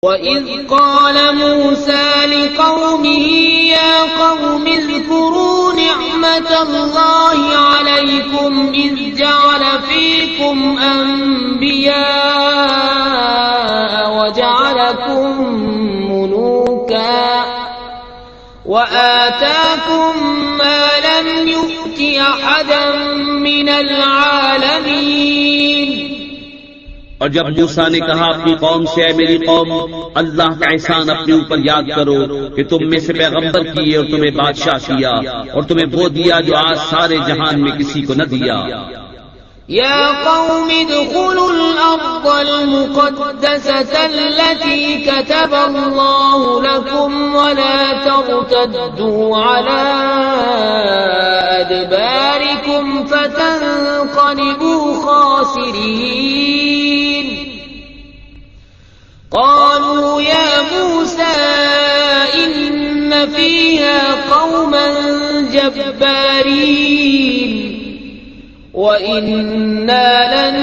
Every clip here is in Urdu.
وَإِذْ قَالَ مُوسَىٰ لِقَوْمِهِ يَا قَوْمِ اذْكُرُوا نِعْمَةَ اللَّهِ عَلَيْكُمْ إِذْ جَعَلَ فِيكُمْ أَنبِيَاءَ وَجَعَلَكُم مُّلُوكًا وَآتَاكُم مَّا لَمْ يُؤْتِ أَحَدًا مِّنَ الْعَالَمِينَ۔ اور جب موسیٰ نے کہا اپنی قوم سے، اے میری قوم، اللہ کا احسان اپنے اوپر یاد کرو کہ تم میں سے پیغمبر کیے اور تمہیں بادشاہ کیا اور تمہیں وہ دیا جو آج سارے جہان میں کسی کو نہ دیا۔ یا قوم ادخلوا الارض المقدسة التي كتب الله لكم ولا ترتدوا على ادباركم فتنقلبوا خاسرين۔ قالوا يا موسى إن فيها قوما جبارين وإنا لن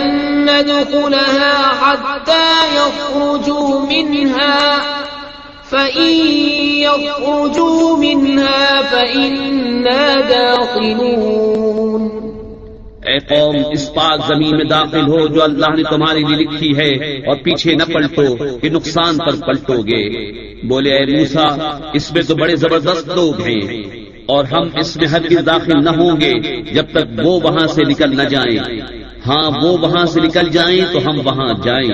ندخلها حتى يخرجوا منها فإن يخرجوا منها فإنا داخلون۔ اے قوم، اس پاک زمین میں داخل ہو جو اللہ نے تمہارے لیے لکھی ہے، اور پیچھے نہ پلٹو کہ نقصان پر پلٹو گے۔ بولے اے موسیٰ، اس میں تو بڑے زبردست لوگ ہیں، اور ہم اس میں ہرگز داخل نہ ہوں گے جب تک وہ وہاں سے نکل نہ جائیں۔ ہاں، وہ وہاں سے نکل جائیں تو ہم وہاں جائیں۔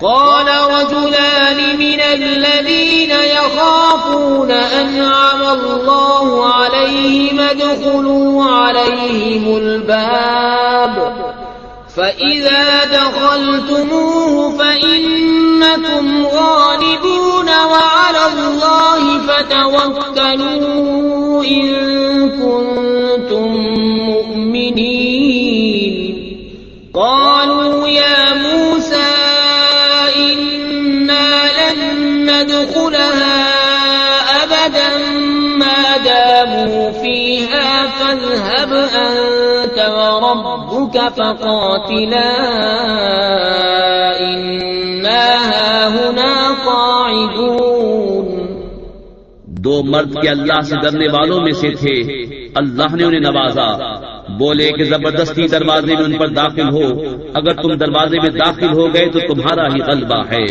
قال رجلان من الذين يخافون أنعم الله عليهم ادخلوا عليهم الباب فإذا دخلتموه فإنكم غالبون وعلى الله فتوكلوا إن كنتم مؤمنين۔ قالوا يا موسى ندخلها أبدا ما داموا فيها فاذهب أنت وربك فقاتلا إنا هاهنا قاعدون۔ دو مرد کے اللہ سے ڈرنے والوں میں سے تھے، اللہ نے انہیں نوازا۔ بولے کہ زبردستی دروازے میں ان پر داخل ہو، اگر تم دروازے میں داخل ہو گئے تو تمہارا ہی غلبہ ہے،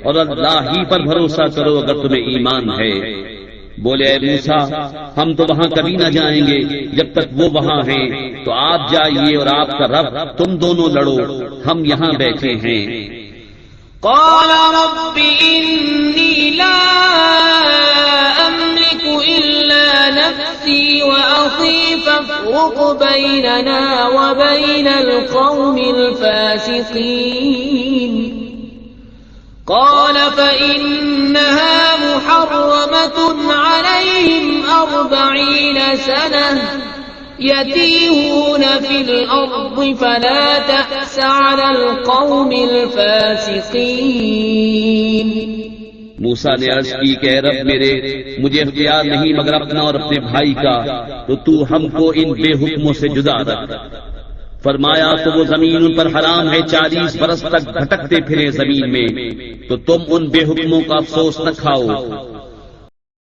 اور اللہ ہی پر بھروسہ کرو اگر تمہیں ایمان ہے۔ بولے اے موسیٰ، ہم تو وہاں کبھی نہ جائیں گے جب تک وہ وہاں ہیں، تو آپ جائیے اور آپ کا رب، تم دونوں لڑو، ہم یہاں بیٹھے ہیں۔ قال رب إني لا أملك إلا نفسي وأخي فافرق بيننا وبين القوم الفاسقين۔ قال فإنها محرمة عليهم 40 سنة يتيهون في الأرض فلا تأس على القوم الفاسقين۔ موسیٰ نے عرض کی کہ اے رب میرے، مجھے اختیار نہیں مگر اپنا اور اپنے بھائی کا، تو تو ہم کو ان بے حکموں سے جدا رکھ۔ فرمایا تو وہ زمین ان پر حرام ہے، 40 برس تک بھٹکتے پھرے زمین میں، تو تم ان بے حکموں کا افسوس نہ کھاؤ۔